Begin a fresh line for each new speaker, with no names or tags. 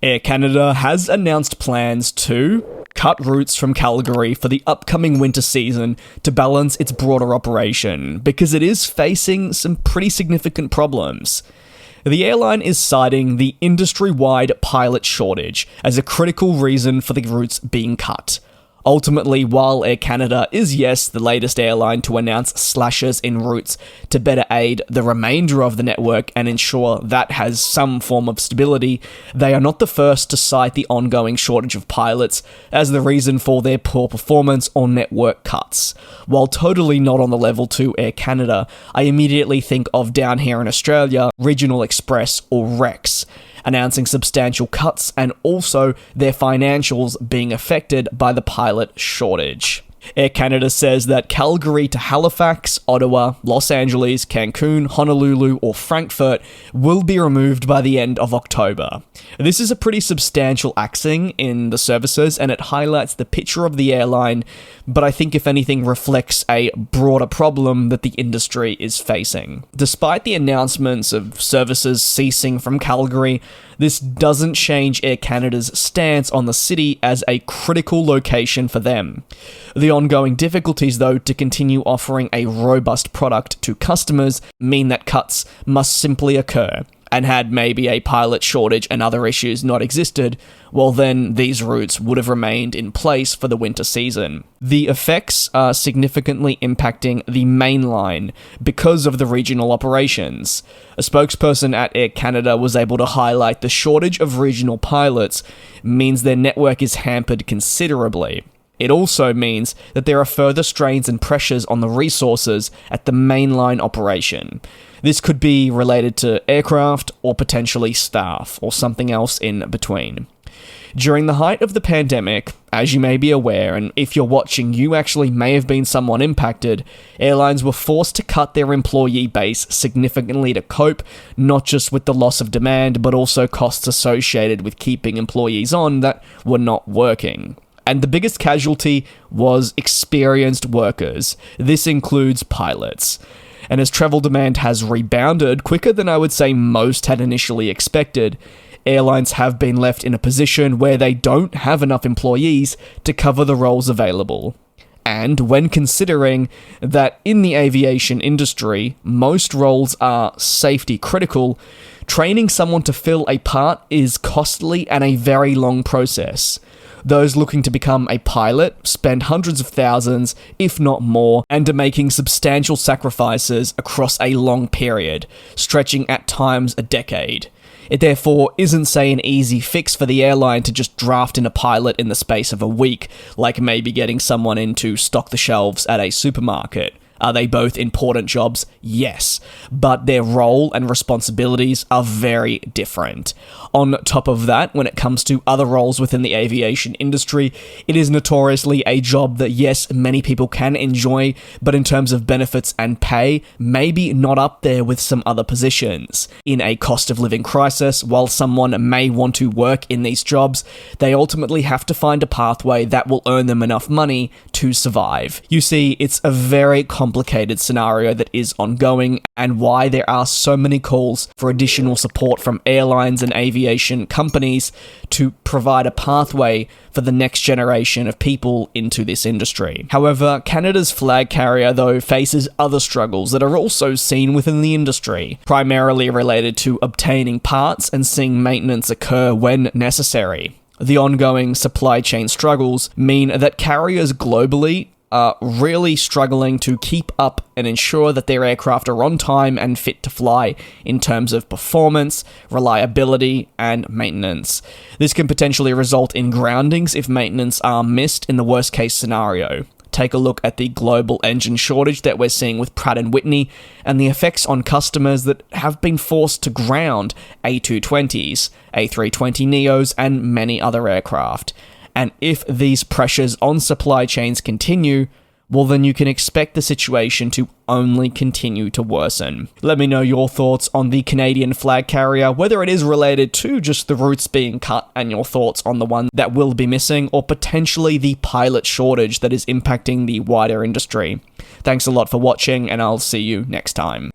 Air Canada has announced plans to cut routes from Calgary for the upcoming winter season to balance its broader operation, because it is facing some pretty significant problems. The airline is citing the industry-wide pilot shortage as a critical reason for the routes being cut. Ultimately, while Air Canada is, yes, the latest airline to announce slashes in routes to better aid the remainder of the network and ensure that has some form of stability, they are not the first to cite the ongoing shortage of pilots as the reason for their poor performance or network cuts. While totally not on the level to Air Canada, I immediately think of down here in Australia, Regional Express or Rex, announcing substantial cuts and also their financials being affected by the pilot shortage. Air Canada says that Calgary to Halifax, Ottawa, Los Angeles, Cancun, Honolulu, or Frankfurt will be removed by the end of October. This is a pretty substantial axing in the services, and it highlights the picture of the airline, but I think if anything reflects a broader problem that the industry is facing. Despite the announcements of services ceasing from Calgary, this doesn't change Air Canada's stance on the city as a critical location for them. The ongoing difficulties, though, to continue offering a robust product to customers mean that cuts must simply occur. And had maybe a pilot shortage and other issues not existed, well then these routes would have remained in place for the winter season. The effects are significantly impacting the main line because of the regional operations. A spokesperson at Air Canada was able to highlight the shortage of regional pilots means their network is hampered considerably. It also means that there are further strains and pressures on the resources at the mainline operation. This could be related to aircraft or potentially staff or something else in between. During the height of the pandemic, as you may be aware, and if you're watching, you actually may have been someone impacted, airlines were forced to cut their employee base significantly to cope, not just with the loss of demand, but also costs associated with keeping employees on that were not working. And the biggest casualty was experienced workers. This includes pilots. And as travel demand has rebounded quicker than I would say most had initially expected, airlines have been left in a position where they don't have enough employees to cover the roles available. And when considering that in the aviation industry, most roles are safety critical, training someone to fill a part is costly and a very long process. Those looking to become a pilot spend hundreds of thousands, if not more, and are making substantial sacrifices across a long period, stretching at times a decade. It therefore isn't, say, an easy fix for the airline to just draft in a pilot in the space of a week, like maybe getting someone in to stock the shelves at a supermarket. Are they both important jobs? Yes, but their role and responsibilities are very different. On top of that, when it comes to other roles within the aviation industry, it is notoriously a job that, yes, many people can enjoy, but in terms of benefits and pay, maybe not up there with some other positions. In a cost of living crisis, while someone may want to work in these jobs, they ultimately have to find a pathway that will earn them enough money to survive. You see, it's a very complicated scenario that is ongoing, and why there are so many calls for additional support from airlines and aviation companies to provide a pathway for the next generation of people into this industry. However, Canada's flag carrier, though, faces other struggles that are also seen within the industry, primarily related to obtaining parts and seeing maintenance occur when necessary. The ongoing supply chain struggles mean that carriers globally are really struggling to keep up and ensure that their aircraft are on time and fit to fly in terms of performance, reliability, and maintenance. This can potentially result in groundings if maintenance are missed in the worst case scenario. Take a look at the global engine shortage that we're seeing with Pratt & Whitney and the effects on customers that have been forced to ground A220s, A320neos, and many other aircraft. And if these pressures on supply chains continue, well then you can expect the situation to only continue to worsen. Let me know your thoughts on the Canadian flag carrier, whether it is related to just the routes being cut and your thoughts on the one that will be missing, or potentially the pilot shortage that is impacting the wider industry. Thanks a lot for watching, and I'll see you next time.